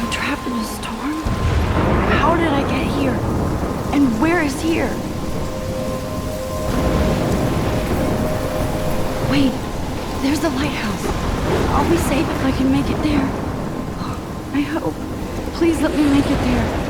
I'm trapped in a storm? How did I get here? And where is here? Wait, there's the lighthouse. I'll be safe if I can make it there. I hope. Please let me make it there.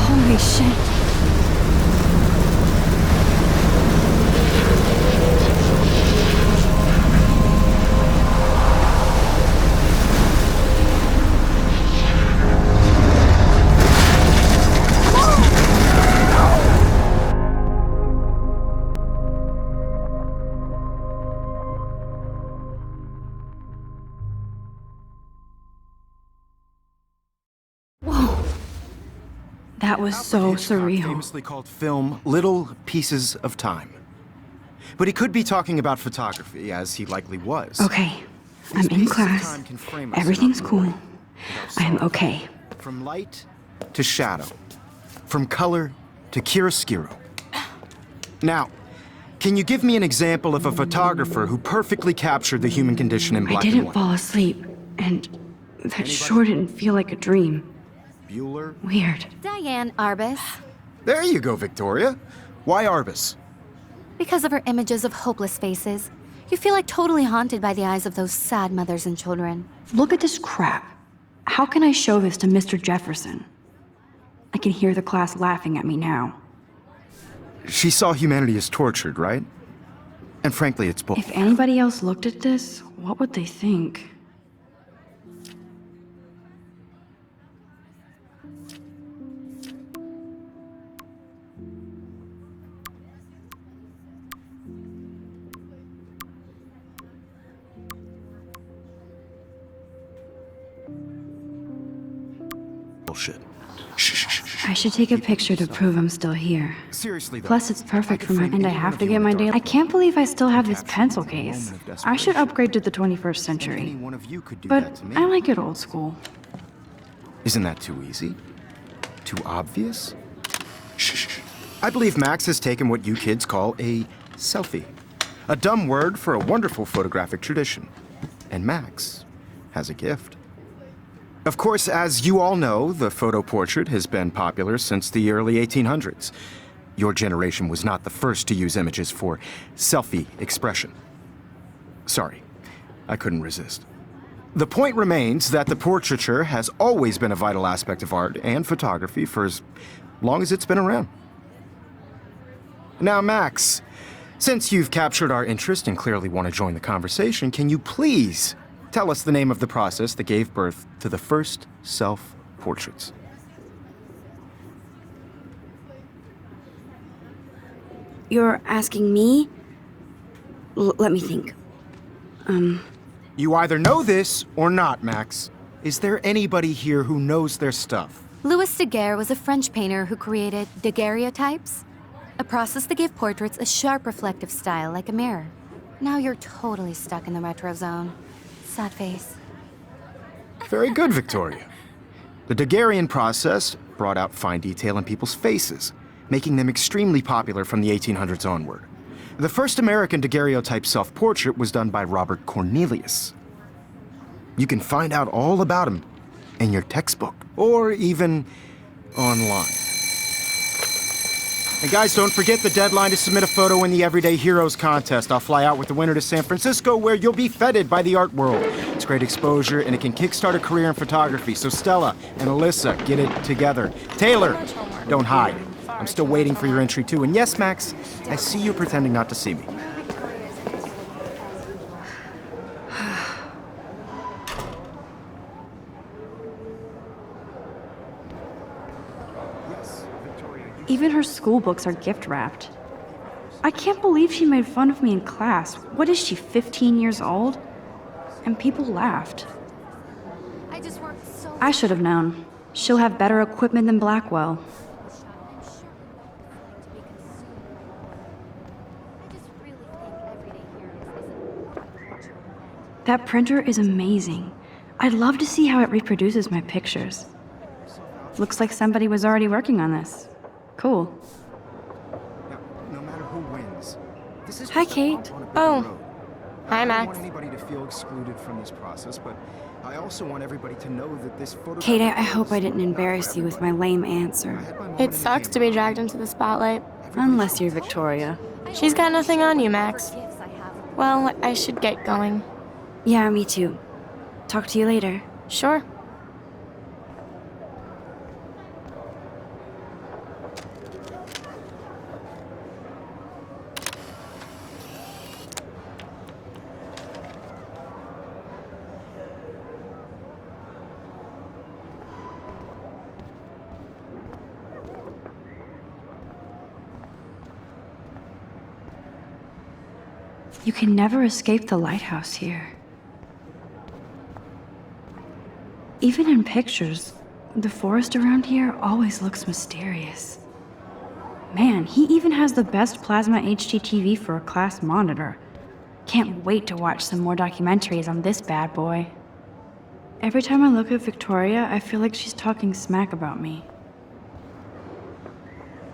Holy shit. That was so surreal. Famously called film Little Pieces of Time. But he could be talking about photography, as he likely was. Okay, I'm in class. Everything's cool. I'm okay. From light to shadow. From color to chiaroscuro. Now, can you give me an example of a photographer who perfectly captured the human condition in black and I didn't white? fall asleep, and that sure didn't feel like a dream. Bueller? Weird. Diane Arbus. There you go, Victoria. Why Arbus? Because of her images of hopeless faces, you feel like totally haunted by the eyes of those sad mothers and children. Look at this crap. How can I show this to Mr. Jefferson? I can hear the class laughing at me now. She saw humanity as tortured, right? And frankly, it's both. If anybody else looked at this, what would they think? Bullshit. I should take a picture to prove I'm still here. Seriously, though. Plus, it's perfect for my... And I have to get my daily... I can't believe I still have this pencil case. I should upgrade to the 21st century. Any one of you could do But that to me. I like it old school. Isn't that too easy? Too obvious? Shh. I believe Max has taken what you kids call a selfie. A dumb word for a wonderful photographic tradition. And Max has a gift. Of course, as you all know, the photo portrait has been popular since the early 1800s. Your generation was not the first to use images for selfie expression. Sorry, I couldn't resist. The point remains that the portraiture has always been a vital aspect of art and photography for as long as it's been around. Now, Max, since you've captured our interest and clearly want to join the conversation, can you please tell us the name of the process that gave birth to the first self-portraits? You're asking me? Let me think. You either know this or not, Max. Is there anybody here who knows their stuff? Louis Daguerre was a French painter who created daguerreotypes, a process that gave portraits a sharp reflective style like a mirror. Now you're totally stuck in the retro zone. Sad face. Very good, Victoria. The Daguerrean process brought out fine detail in people's faces, making them extremely popular from the 1800s onward. The first American daguerreotype self-portrait was done by Robert Cornelius. You can find out all about him in your textbook, or even online. And guys, don't forget the deadline to submit a photo in the Everyday Heroes contest. I'll fly out with the winner to San Francisco, where you'll be feted by the art world. It's great exposure, and it can kickstart a career in photography. So Stella and Alyssa, get it together. Taylor, don't hide. I'm still waiting for your entry too. And yes, Max, I see you pretending not to see me. Even her school books are gift wrapped. I can't believe she made fun of me in class. What is she, 15 years old? And people laughed. I should have known. She'll have better equipment than Blackwell. That printer is amazing. I'd love to see how it reproduces my pictures. Looks like somebody was already working on this. Cool. Now, no matter who wins, this is Hi, just a Kate. bump on a big Oh. road. Hi, I don't Max. want anybody to feel excluded from this process, but I also want everybody to know that this photograph... Kate, I hope I didn't embarrass you with my lame answer. It sucks to be dragged into the spotlight. Unless you're Victoria. She's got nothing on you, Max. Well, I should get going. Yeah, me too. Talk to you later. Sure. You can never escape the lighthouse here. Even in pictures, the forest around here always looks mysterious. Man, he even has the best plasma HDTV for a class monitor. Can't wait to watch some more documentaries on this bad boy. Every time I look at Victoria, I feel like she's talking smack about me.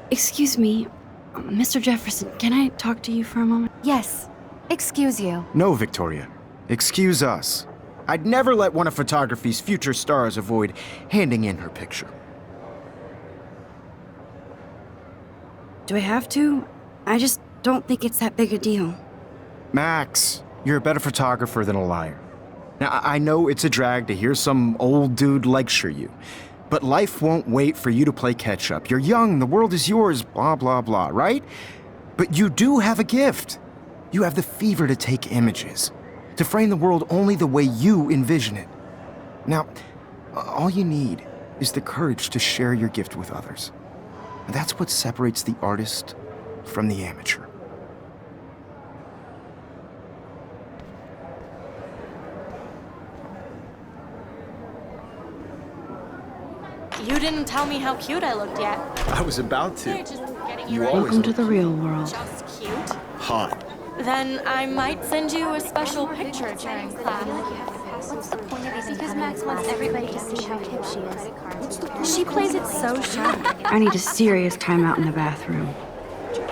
Excuse me, Mr. Jefferson, can I talk to you for a moment? Yes. Excuse you. No, Victoria. Excuse us. I'd never let one of photography's future stars avoid handing in her picture. Do I have to? I just don't think it's that big a deal. Max, you're a better photographer than a liar. Now, I know it's a drag to hear some old dude lecture you, but life won't wait for you to play catch-up. You're young, the world is yours, blah, blah, blah, right? But you do have a gift. You have the fever to take images, to frame the world only the way you envision it. Now, all you need is the courage to share your gift with others. And that's what separates the artist from the amateur. You didn't tell me how cute I looked yet. I was about to. Just getting You ready. always Welcome to the real world. Just cute. hot. Then I might send you a special picture during class. What's the point of even because Max wants everybody to see how hip she is. She plays it so sharp. I need a serious timeout in the bathroom.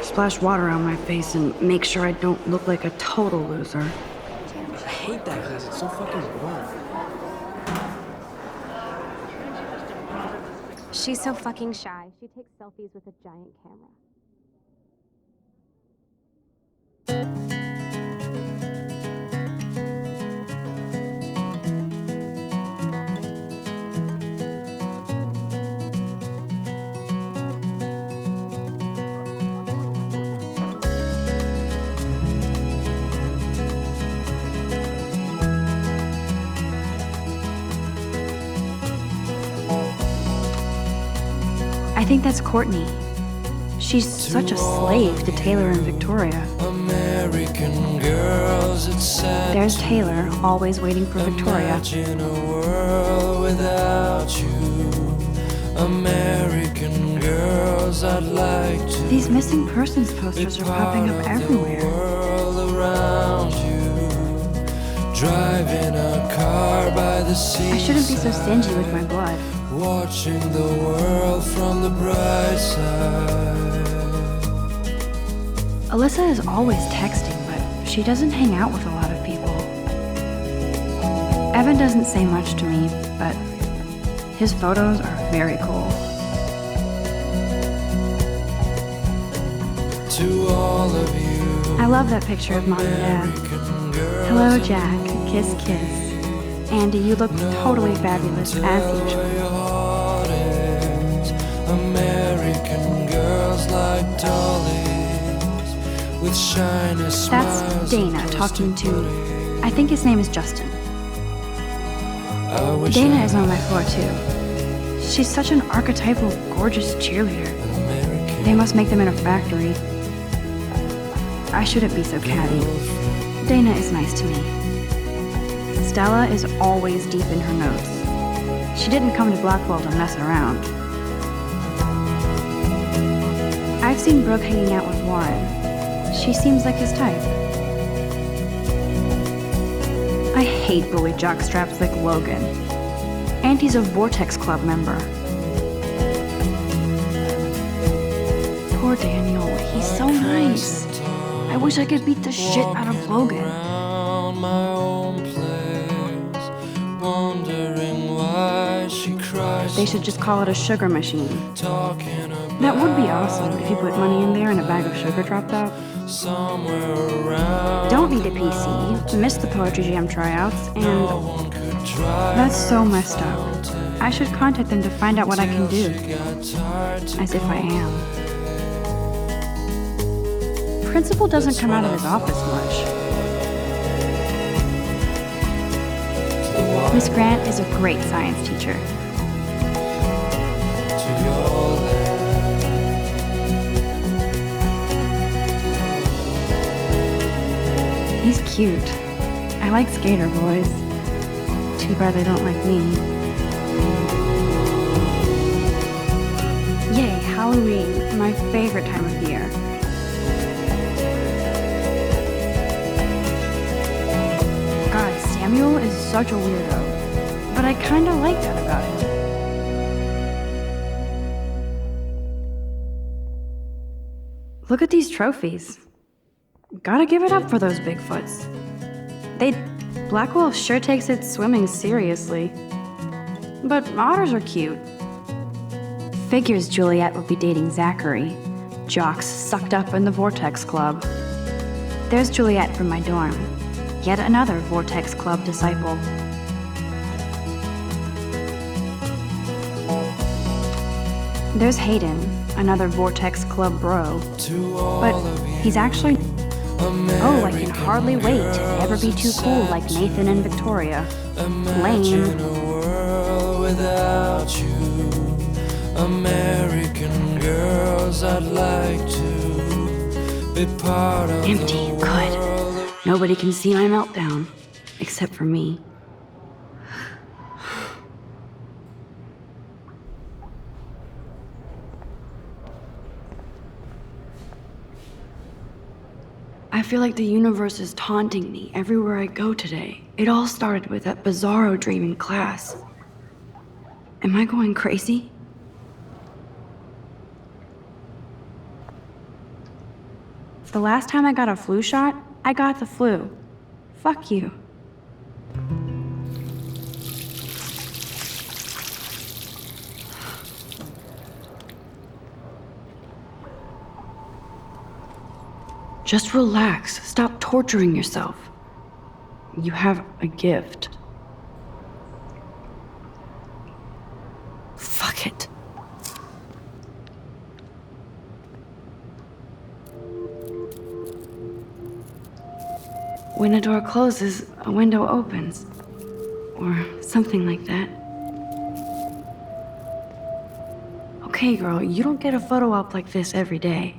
Splash water on my face and make sure I don't look like a total loser. I hate that class. It's so fucking boring. She's so fucking shy. She takes selfies with a giant camera. I think that's Courtney. She's such a slave to Taylor and Victoria. American girls, it's sad. There's Taylor, always waiting for Victoria. Imagine a world without you. American girls, I'd like to. These missing persons posters are popping up everywhere. World around you. Driving a car by the sea. I shouldn't be so stingy with my blood. Watching the world from the bright side. Alyssa is always texting, but she doesn't hang out with a lot of people. Evan doesn't say much to me, but his photos are very cool. To all of you. I love that picture of Mom and Dad. American girls, Hello, Jack. Kiss, kiss. Andy, you look totally fabulous, as usual. Your heart is American girl. with shiny smiles. That's Dana talking to, I think his name is Justin. Dana is on my floor too. She's such an archetypal, gorgeous cheerleader. They must make them in a factory. I shouldn't be so catty. Dana is nice to me. Stella is always deep in her notes. She didn't come to Blackwell to mess around. I've seen Brooke hanging out with Warren. She seems like his type. I hate bully jockstraps like Logan. And he's a Vortex Club member. Poor Daniel, he's so nice. I wish I could beat the shit out of Logan. My own place, wondering why she cries. They should just call it a sugar machine. Talking about That would be awesome if you put money in there and a bag of sugar dropped out. somewhere around. Don't need a PC, missed the Poetry Jam tryouts, and One could try. that's so messed up. I should contact them to find out what I can do. Got tired to As if I am. Principal doesn't come out of his office much. Miss Grant is a great science teacher. to your He's cute. I like skater boys. Too bad they don't like me. Yay, Halloween, my favorite time of year. God, Samuel is such a weirdo, but I kinda like that about him. Look at these trophies. Gotta give it up for those Bigfoots. Blackwell sure takes its swimming seriously. But otters are cute. Figures Juliet would be dating Zachary, jocks sucked up in the Vortex Club. There's Juliet from my dorm, yet another Vortex Club disciple. There's Hayden, another Vortex Club bro. But he's actually... Oh, I can hardly wait to never be too cool like Nathan and Victoria. Lame. a world without you. American girls, I'd like to be part of Empty, the good. world. Nobody can see my meltdown, except for me. I feel like the universe is taunting me everywhere I go today. It all started with that bizarro dream in class. Am I going crazy? The last time I got a flu shot, I got the flu. Fuck you. Just relax. Stop torturing yourself. You have a gift. Fuck it. When a door closes, a window opens. Or something like that. Okay, girl, you don't get a photo op like this every day.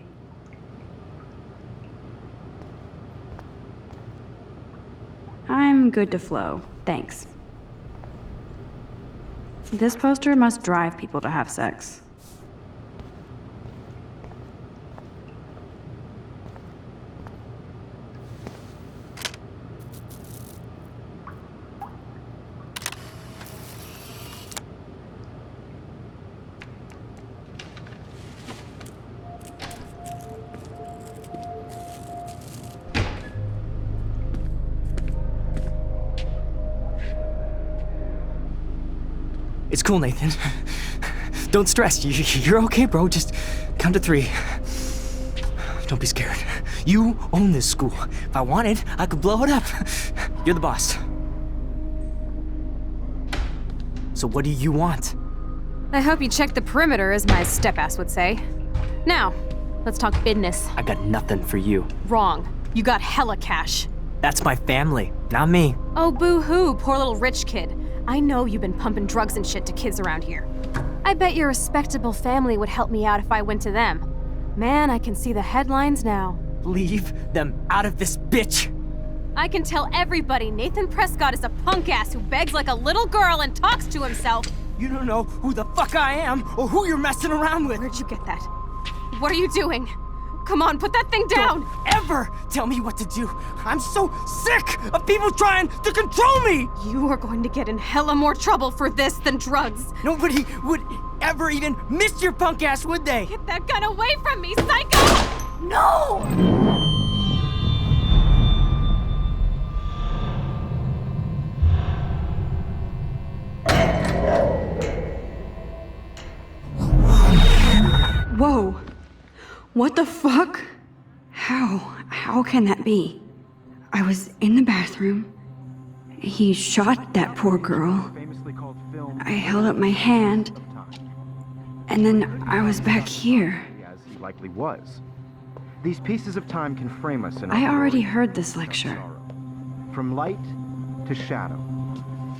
I'm good to flow, thanks. This poster must drive people to have sex. It's cool, Nathan. Don't stress. You're okay, bro. Just count to 3. Don't be scared. You own this school. If I wanted, I could blow it up. You're the boss. So what do you want? I hope you checked the perimeter, as my step-ass would say. Now, Let's talk business. I got nothing for you. Wrong. You got hella cash. That's my family, not me. Oh, boo-hoo, poor little rich kid. I know you've been pumping drugs and shit to kids around here. I bet your respectable family would help me out if I went to them. Man, I can see the headlines now. Leave them out of this bitch! I can tell everybody Nathan Prescott is a punk ass who begs like a little girl and talks to himself. You don't know who the fuck I am or who you're messing around with. Where'd you get that? What are you doing? Come on, put that thing down! Don't ever tell me what to do. I'm so sick of people trying to control me! You are going to get in hella more trouble for this than drugs. Nobody would ever even miss your punk ass, would they? Get that gun away from me, psycho! No! Whoa! What the fuck? How can that be? I was in the bathroom. He shot that poor girl. I held up my hand. And then I was back here. As he likely was. These pieces of time can frame us in I our already glory heard this and lecture. sorrow. From light to shadow.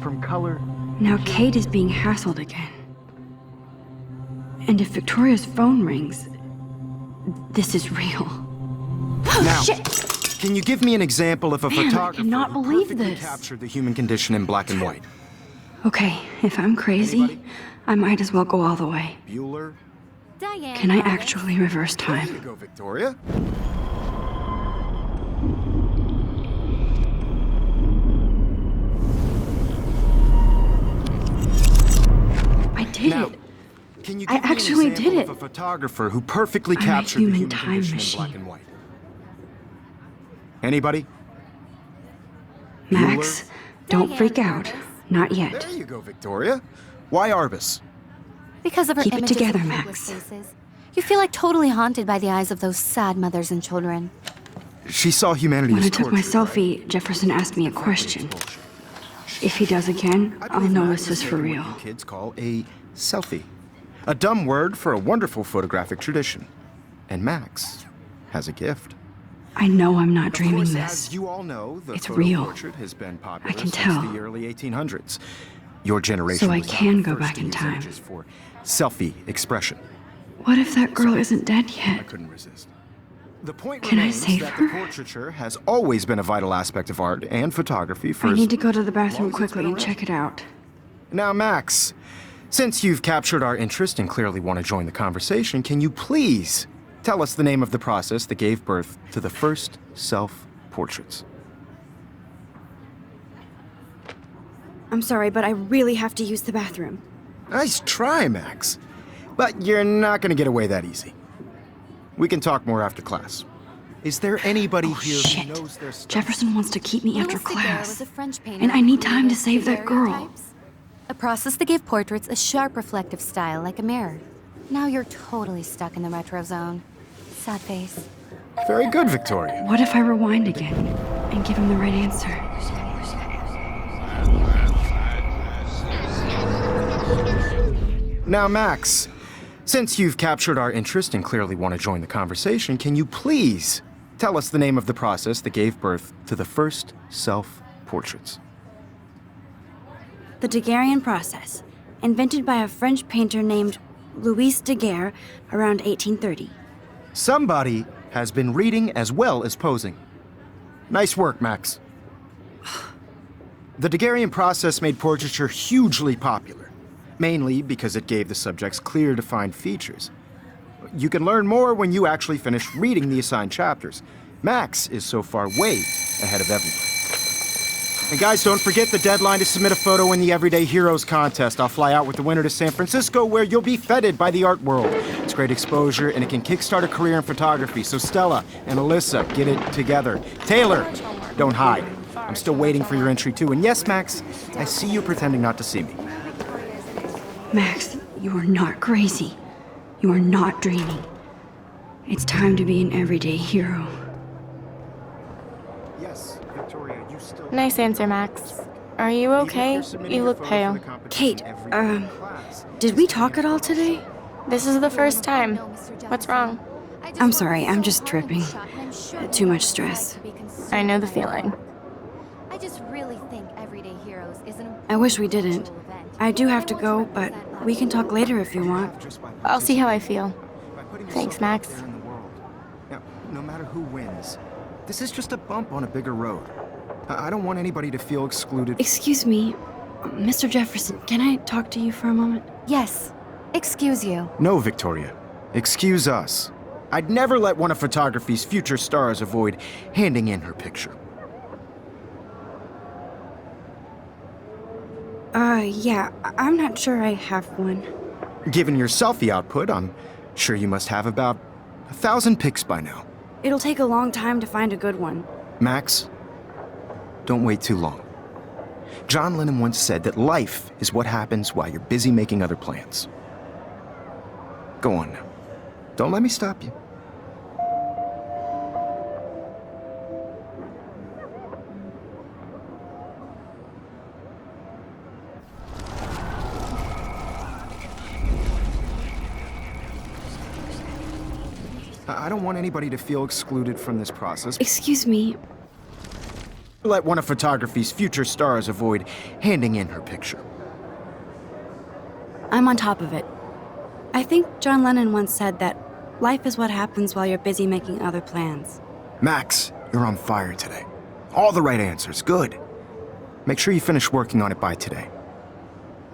From color. Now Kate is being hassled again. And if Victoria's phone rings, this is real. Now, Shit! can you give me an example of a Man, I photographer cannot who believe perfectly this. captured the human condition in black and white? Okay, if I'm crazy, Anybody? I might as well go all the way. Bueller? Diane. Can I Roberts. actually reverse There you time? go, Victoria. I did Now, it. can you I give me actually an example did of it. a photographer who perfectly I'm a captured the human human time condition in black machine. and white? Anybody? Max, don't Diane freak out. Roberts. Not yet. There you go, Victoria. Why Arbus? Because of her Keep it images together, of Max. hopeless faces, you feel like totally haunted by the eyes of those sad mothers and children. She saw humanity When as I took my torture, right? selfie, Jefferson asked me a question. If he does again, I I'll believe know Max this is for taken real. what you kids call a selfie. A dumb word for a wonderful photographic tradition. And Max has a gift. I know I'm not Of dreaming course, this. as you all know, the It's photo real. portrait has been popular I can since tell. the early 1800s. Your generation So I was not can the go first back to in use time. images for selfie expression. What if that girl isn't dead I yet? couldn't resist. The point Can I remains save that her? the portraiture has always been a vital aspect of art and photography for I as need to go to the long bathroom as it's quickly been and around. check it out. Now, Max, since you've captured our interest and clearly want to join the conversation, can you please tell us the name of the process that gave birth to the first self-portraits? I'm sorry, but I really have to use the bathroom. Nice try, Max. But you're not going to get away that easy. We can talk more after class. Is there anybody Oh, here shit. who knows their stuff? Jefferson wants to keep me after Louis Daguerre was class. a French painter And I who need time to created save that girl. daguerreotypes, a process that gave portraits a sharp reflective style like a mirror. Now you're totally stuck in the retro zone. Sad face. Very good, Victoria. What if I rewind again and give him the right answer? Now, Max, since you've captured our interest and clearly want to join the conversation, can you please tell us the name of the process that gave birth to the first self-portraits? The Daguerrean process, invented by a French painter named Louis Daguerre around 1830. Somebody has been reading as well as posing. Nice work, Max. The Daguerrean process made portraiture hugely popular, mainly because it gave the subjects clear, defined features. You can learn more when you actually finish reading the assigned chapters. Max is so far way ahead of everybody. And guys, don't forget the deadline to submit a photo in the Everyday Heroes contest. I'll fly out with the winner to San Francisco, where you'll be feted by the art world. It's great exposure, and it can kickstart a career in photography. So Stella and Alyssa, get it together. Taylor, don't hide. I'm still waiting for your entry too. And yes, Max, I see you pretending not to see me. Max, you are not crazy. You are not dreaming. It's time to be an everyday hero. Yes, Victoria, you still... Nice answer, Max. Are you okay? You look pale. Kate, did we talk at all today? This is the first time. What's wrong? I'm sorry, I'm just tripping. Too much stress. I know the feeling. I just really think Everyday Heroes is an I wish we didn't. I do have to go, but we can talk later if you want. I'll see how I feel. Thanks, Max. Now, no matter who wins, this is just a bump on a bigger road. I don't want anybody to feel excluded. Excuse me, Mr. Jefferson, can I talk to you for a moment? Yes. Excuse you. No, Victoria. Excuse us. I'd never let one of photography's future stars avoid handing in her picture. Yeah, I'm not sure I have one. Given your selfie output, I'm sure you must have about 1,000 pics by now. It'll take a long time to find a good one. Max, don't wait too long. John Lennon once said that life is what happens while you're busy making other plans. Go on now. Don't let me stop you. I don't want anybody to feel excluded from this process. Excuse me, Let one of photography's future stars avoid handing in her picture. I'm on top of it. I think John Lennon once said that life is what happens while you're busy making other plans. Max, you're on fire today. All the right answers, good. Make sure you finish working on it by today.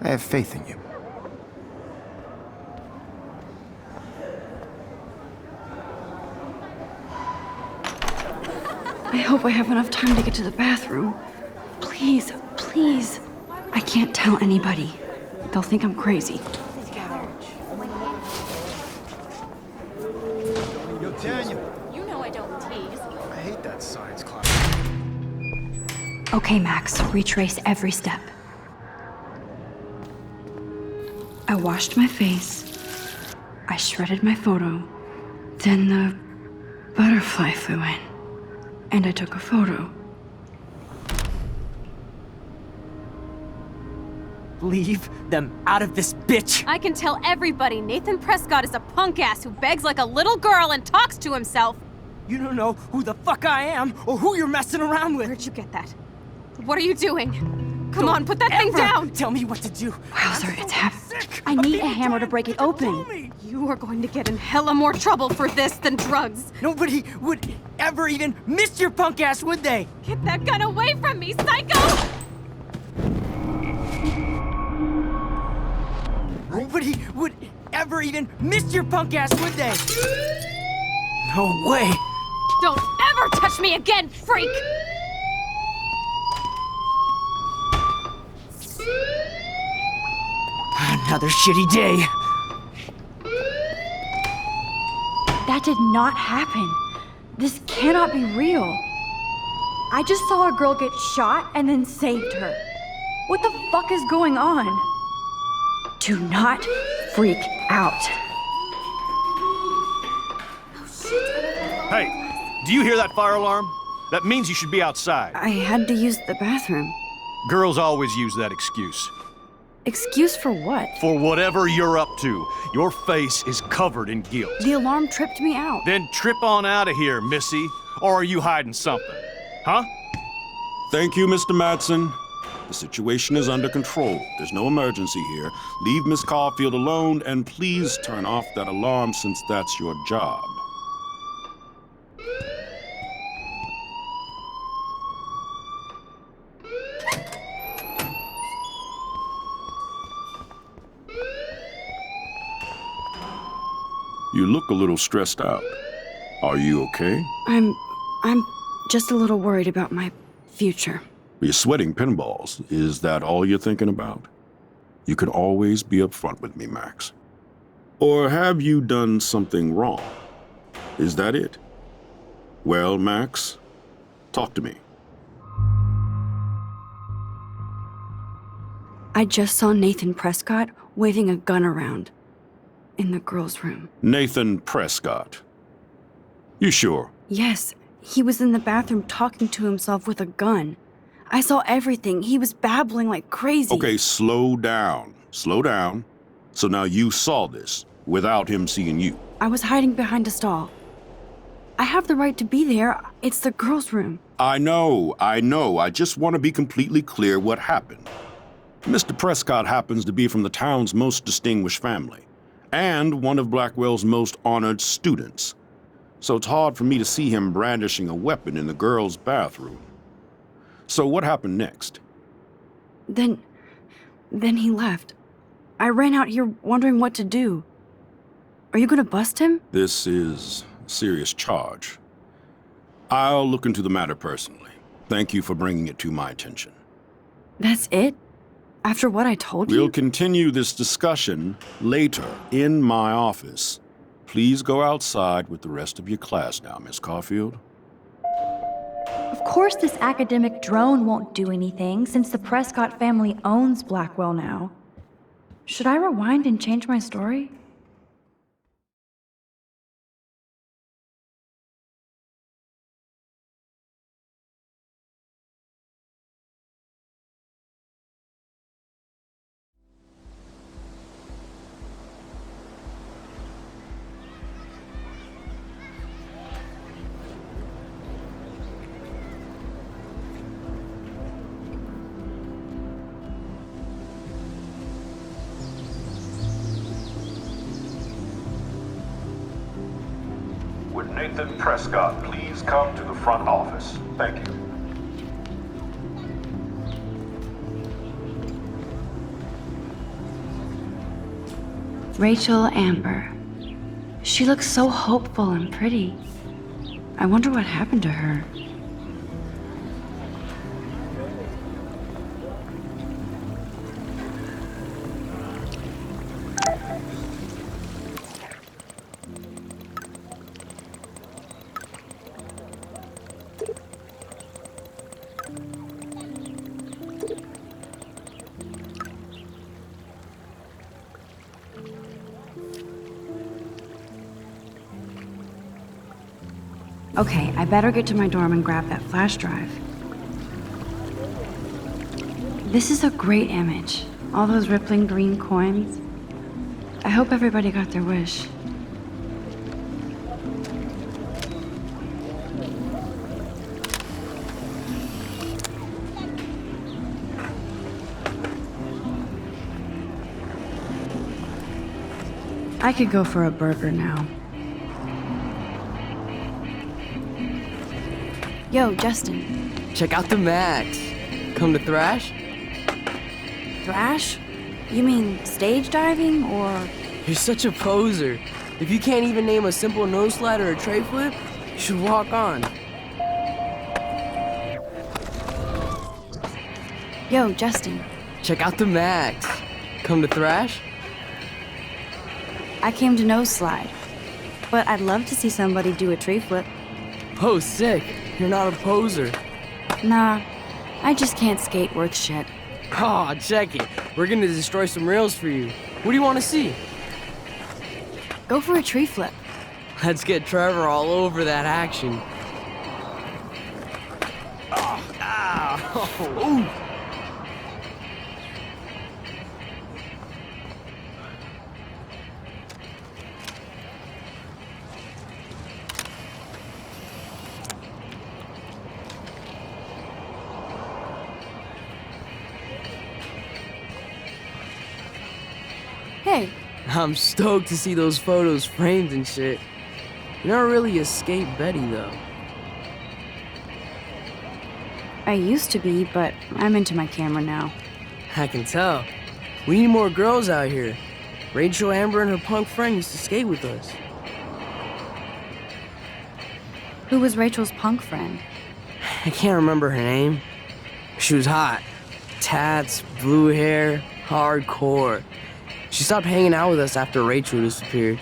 I have faith in you. I hope I have enough time to get to the bathroom. Please, please. I can't tell anybody. They'll think I'm crazy. Yo, Daniel. You know I don't tease. I hate that science class. Okay, Max, retrace every step. I washed my face. I shredded my photo. Then the butterfly flew in. And I took a photo. Leave them out of this bitch! I can tell everybody Nathan Prescott is a punk ass who begs like a little girl and talks to himself. You don't know who the fuck I am or who you're messing around with! Where'd you get that? What are you doing? Come Don't on, put that thing ever down! Tell me what to do! Wowzer, it's happening. Sick I of need a people hammer to trying break it control open. me. You are going to get in hella more trouble for this than drugs. Nobody would ever even miss your punk ass, would they? Get that gun away from me, psycho! Nobody would ever even miss your punk ass, would they? No way! Don't ever touch me again, freak! Another shitty day. That did not happen. This cannot be real. I just saw a girl get shot and then saved her. What the fuck is going on? Do not freak out. Hey, do you hear that fire alarm? That means you should be outside. I had to use the bathroom. Girls always use that excuse. Excuse for what? For whatever you're up to, your face is covered in guilt. The alarm tripped me out. Then trip on out of here, Missy. Or are you hiding something? Huh? Thank you, Mr. Madsen. The situation is under control. There's no emergency here. Leave Miss Caulfield alone, and please turn off that alarm since that's your job. You look a little stressed out. Are you okay? I'm just a little worried about my future. You're sweating pinballs. Is that all you're thinking about? You can always be upfront with me, Max. Or have you done something wrong? Is that it? Well, Max, talk to me. I just saw Nathan Prescott waving a gun around in the girls' room. Nathan Prescott. You sure? Yes, he was in the bathroom talking to himself with a gun. I saw everything. He was babbling like crazy. Okay, slow down. Slow down. So now you saw this without him seeing you. I was hiding behind a stall. I have the right to be there. It's the girls' room. I know. I just want to be completely clear what happened. Mr. Prescott happens to be from the town's most distinguished family, and one of Blackwell's most honored students. So it's hard for me to see him brandishing a weapon in the girls' bathroom. So what happened next? Then he left. I ran out here wondering what to do. Are you gonna bust him? This is a serious charge. I'll look into the matter personally. Thank you for bringing it to my attention. That's it? After what I told you? We'll continue this discussion later in my office. Please go outside with the rest of your class now, Miss Caulfield. Of course this academic drone won't do anything since the Prescott family owns Blackwell now. Should I rewind and change my story? Would Nathan Prescott please come to the front office? Thank you. Rachel Amber. She looks so hopeful and pretty. I wonder what happened to her. Okay, I better get to my dorm and grab that flash drive. This is a great image. All those rippling green coins. I hope everybody got their wish. I could go for a burger now. Yo, Justin. Check out the Max. Come to thrash? Thrash? You mean stage diving, or...? You're such a poser. If you can't even name a simple nose slide or a tray flip, you should walk on. Yo, Justin. Check out the Max. Come to thrash? I came to nose slide, but I'd love to see somebody do a tree flip. Oh, sick. You're not a poser. Nah, I just can't skate worth shit. Aw, check it. We're gonna destroy some rails for you. What do you want to see? Go for a tree flip. Let's get Trevor all over that action. Oh, ow. Ooh. Hey. I'm stoked to see those photos framed and shit. You're not really a skate Betty, though. I used to be, but I'm into my camera now. I can tell. We need more girls out here. Rachel Amber and her punk friend used to skate with us. Who was Rachel's punk friend? I can't remember her name. She was hot. Tats, blue hair, hardcore. She stopped hanging out with us after Rachel disappeared.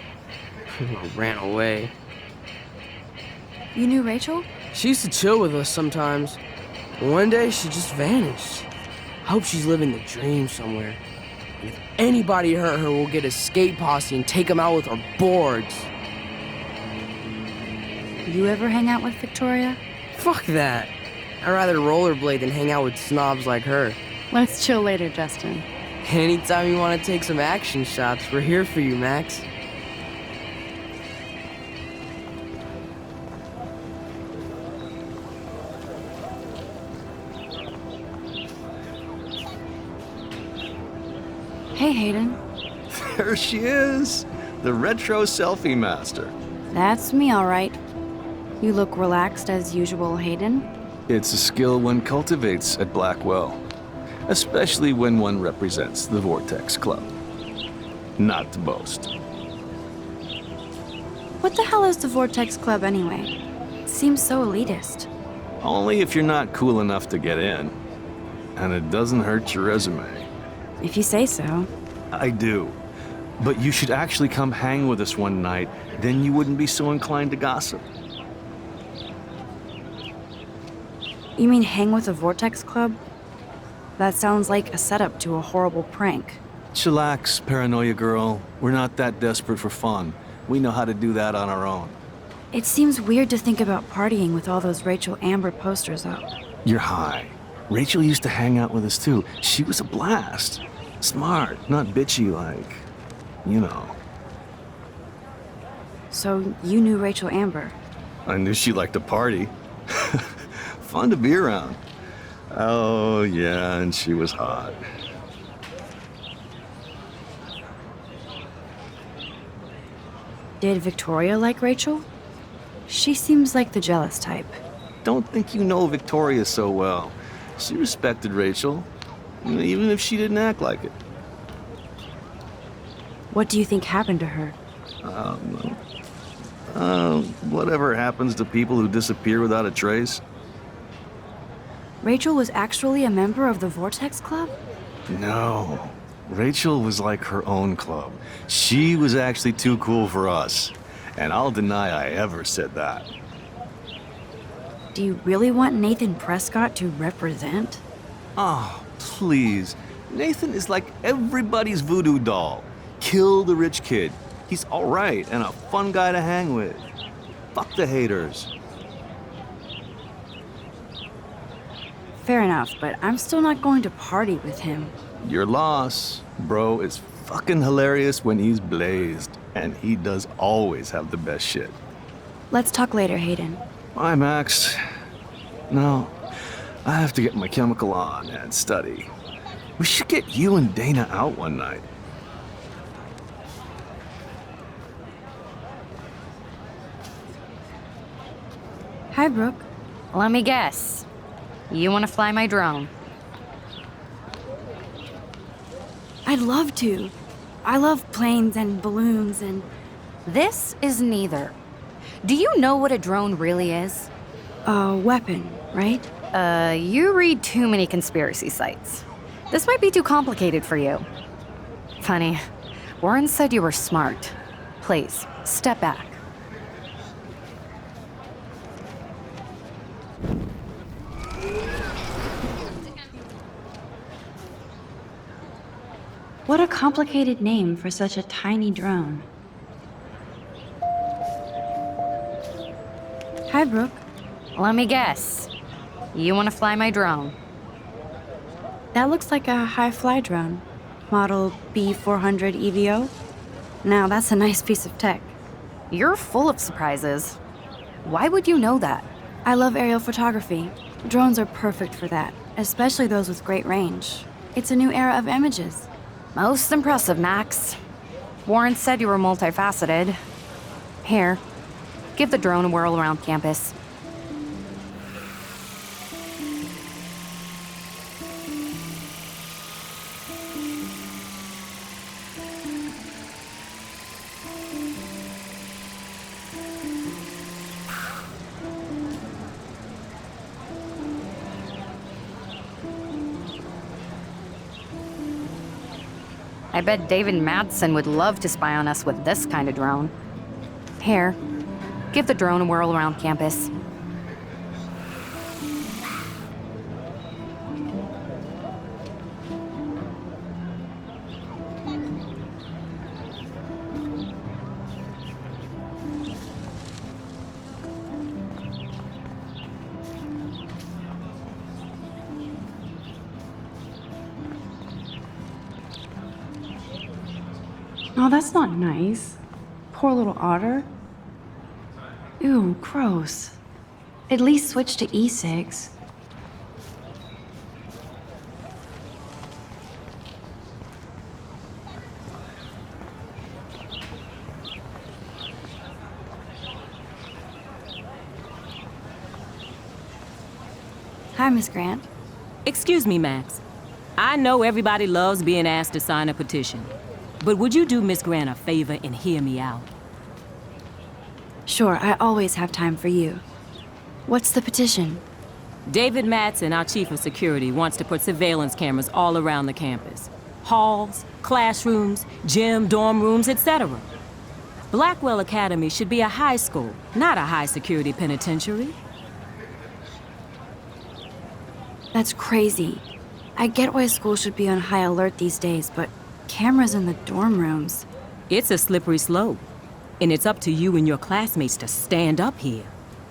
Ran away. You knew Rachel? She used to chill with us sometimes. But one day, she just vanished. I hope she's living the dream somewhere. And if anybody hurt her, we'll get a skate posse and take them out with our boards. You ever hang out with Victoria? Fuck that. I'd rather rollerblade than hang out with snobs like her. Let's chill later, Justin. Anytime you want to take some action shots, we're here for you, Max. Hey, Hayden. There she is, the retro selfie master. That's me, all right. You look relaxed as usual, Hayden. It's a skill one cultivates at Blackwell, especially when one represents the Vortex Club. Not to boast. What the hell is the Vortex Club anyway? It seems so elitist. Only if you're not cool enough to get in. And it doesn't hurt your resume. If you say so. I do. But you should actually come hang with us one night, then you wouldn't be so inclined to gossip. You mean hang with the Vortex Club? That sounds like a setup to a horrible prank. Chillax, paranoia girl. We're not that desperate for fun. We know how to do that on our own. It seems weird to think about partying with all those Rachel Amber posters up. You're high. Rachel used to hang out with us too. She was a blast. Smart, not bitchy like, you know. So you knew Rachel Amber? I knew she liked to party. Fun to be around. Oh, yeah, and she was hot. Did Victoria like Rachel? She seems like the jealous type. Don't think you know Victoria so well. She respected Rachel, even if she didn't act like it. What do you think happened to her? Whatever happens to people who disappear without a trace. Rachel was actually a member of the Vortex Club? No. Rachel was like her own club. She was actually too cool for us. And I'll deny I ever said that. Do you really want Nathan Prescott to represent? Oh, please. Nathan is like everybody's voodoo doll. Kill the rich kid. He's all right and a fun guy to hang with. Fuck the haters. Fair enough, but I'm still not going to party with him. Your loss. Bro is fucking hilarious when he's blazed. And he does always have the best shit. Let's talk later, Hayden. Bye, Max. No, I have to get my chemical on and study. We should get you and Dana out one night. Hi, Brooke. Let me guess. You want to fly my drone? I'd love to. I love planes and balloons and... This is neither. Do you know what a drone really is? A weapon, right? You read too many conspiracy sites. This might be too complicated for you. Funny. Warren said you were smart. Please, step back. What a complicated name for such a tiny drone. Hi, Brooke. Let me guess. You want to fly my drone? That looks like a high-fly drone. Model B400 EVO. Now, that's a nice piece of tech. You're full of surprises. Why would you know that? I love aerial photography. Drones are perfect for that, especially those with great range. It's a new era of images. Most impressive, Max. Warren said you were multifaceted. Here, give the drone a whirl around campus. I bet David Madsen would love to spy on us with this kind of drone. Here, give the drone a whirl around campus. Oh, that's not nice. Poor little otter. Ew, gross. At least switch to e-cigs. Hi, Miss Grant. Excuse me, Max. I know everybody loves being asked to sign a petition, but would you do Miss Grant a favor and hear me out? Sure, I always have time for you. What's the petition? David Madsen, our chief of security, wants to put surveillance cameras all around the campus. Halls, classrooms, gym, dorm rooms, etc. Blackwell Academy should be a high school, not a high-security penitentiary. That's crazy. I get why school should be on high alert these days, but cameras in the dorm rooms. It's a slippery slope, and it's up to you and your classmates to stand up here.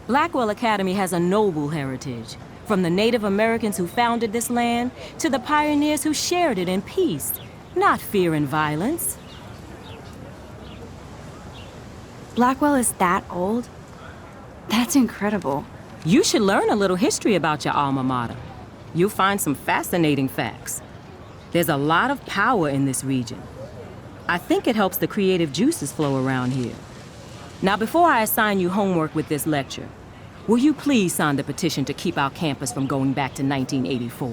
Blackwell Academy has a noble heritage, from the Native Americans who founded this land to the pioneers who shared it in peace, not fear and violence. Blackwell is that old? That's incredible. You should learn a little history about your alma mater. You'll find some fascinating facts. There's a lot of power in this region. I think it helps the creative juices flow around here. Now, before I assign you homework with this lecture, will you please sign the petition to keep our campus from going back to 1984?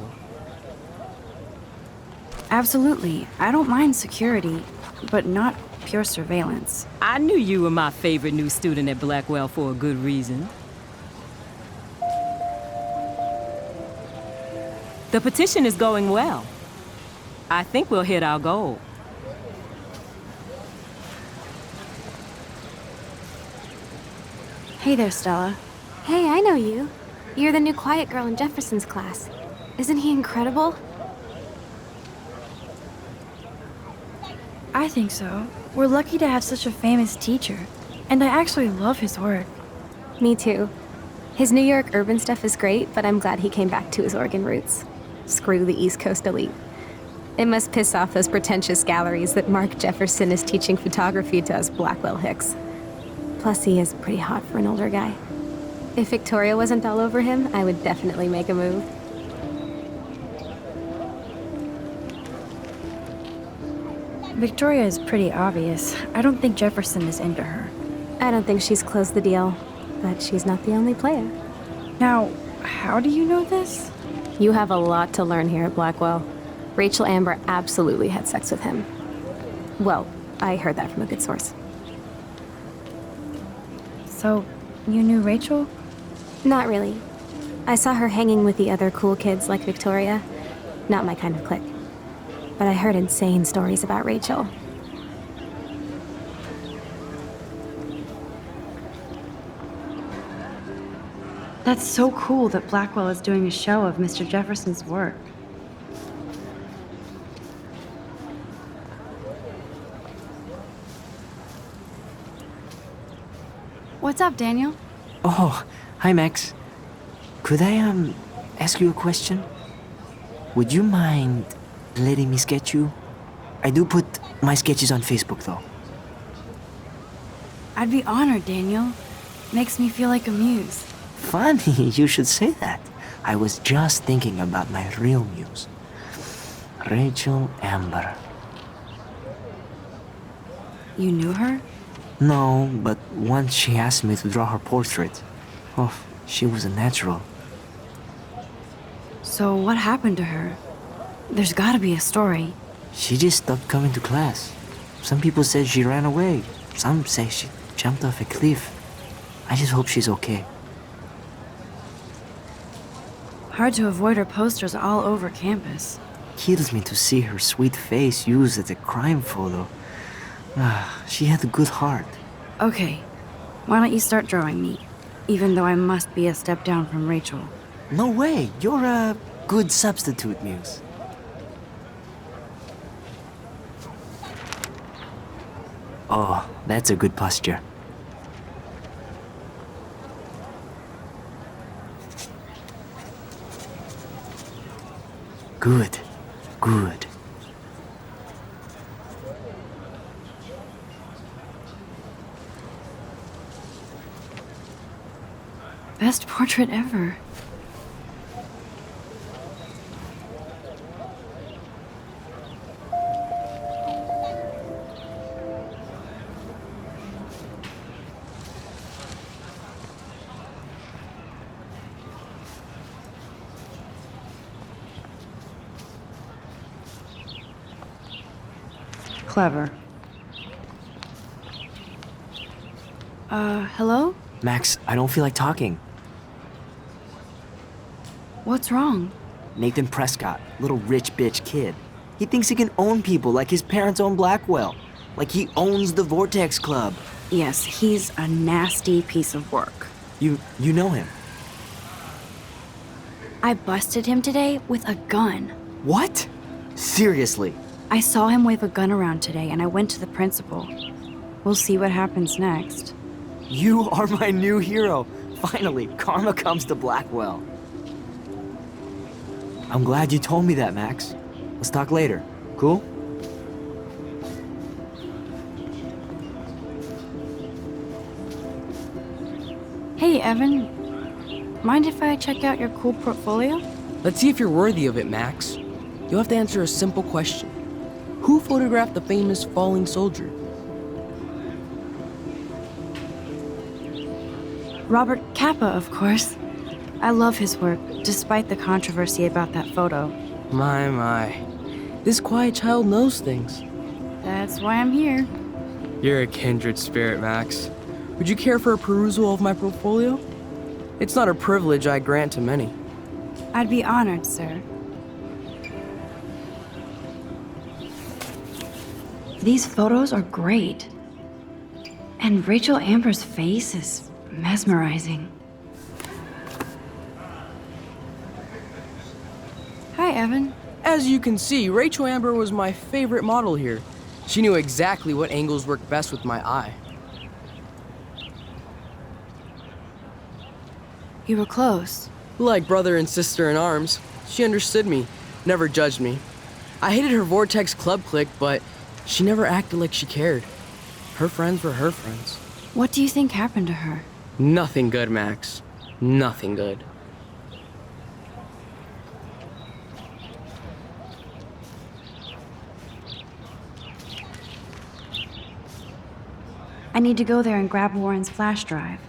Absolutely. I don't mind security, but not pure surveillance. I knew you were my favorite new student at Blackwell for a good reason. The petition is going well. I think we'll hit our goal. Hey there, Stella. Hey, I know you. You're the new quiet girl in Jefferson's class. Isn't he incredible? I think so. We're lucky to have such a famous teacher, and I actually love his work. Me too. His New York urban stuff is great, but I'm glad he came back to his Oregon roots. Screw the East Coast elite. It must piss off those pretentious galleries that Mark Jefferson is teaching photography to us Blackwell hicks. Plus, he is pretty hot for an older guy. If Victoria wasn't all over him, I would definitely make a move. Victoria is pretty obvious. I don't think Jefferson is into her. I don't think she's closed the deal, but she's not the only player. Now, how do you know this? You have a lot to learn here at Blackwell. Rachel Amber absolutely had sex with him. Well, I heard that from a good source. So, you knew Rachel? Not really. I saw her hanging with the other cool kids like Victoria. Not my kind of clique. But I heard insane stories about Rachel. That's so cool that Blackwell is doing a show of Mr. Jefferson's work. What's up, Daniel? Oh, hi, Max. Could I, ask you a question? Would you mind letting me sketch you? I do put my sketches on Facebook, though. I'd be honored, Daniel. Makes me feel like a muse. Funny, you should say that. I was just thinking about my real muse. Rachel Amber. You knew her? No, but once she asked me to draw her portrait. Oh, she was a natural. So what happened to her? There's gotta be a story. She just stopped coming to class. Some people said she ran away. Some say she jumped off a cliff. I just hope she's okay. Hard to avoid her posters all over campus. Kills me to see her sweet face used as a crime photo. She had a good heart. Okay, why don't you start drawing me? Even though I must be a step down from Rachel. No way, you're a good substitute, Muse. Oh, that's a good posture. Good, good. Best portrait ever. Clever. Hello? Max, I don't feel like talking. What's wrong? Nathan Prescott, little rich bitch kid. He thinks he can own people like his parents own Blackwell. Like he owns the Vortex Club. Yes, he's a nasty piece of work. You know him. I busted him today with a gun. What? Seriously? I saw him wave a gun around today and I went to the principal. We'll see what happens next. You are my new hero. Finally, karma comes to Blackwell. I'm glad you told me that, Max. Let's talk later. Cool? Hey, Evan. Mind if I check out your cool portfolio? Let's see if you're worthy of it, Max. You'll have to answer a simple question. Who photographed the famous falling soldier? Robert Capa, of course. I love his work, despite the controversy about that photo. My. This quiet child knows things. That's why I'm here. You're a kindred spirit, Max. Would you care for a perusal of my portfolio? It's not a privilege I grant to many. I'd be honored, sir. These photos are great. And Rachel Amber's face is mesmerizing. Hi, Evan. As you can see, Rachel Amber was my favorite model here. She knew exactly what angles worked best with my eye. You were close. Like brother and sister in arms, she understood me, never judged me. I hated her Vortex Club clique, but she never acted like she cared. Her friends were her friends. What do you think happened to her? Nothing good, Max. Nothing good. I need to go there and grab Warren's flash drive.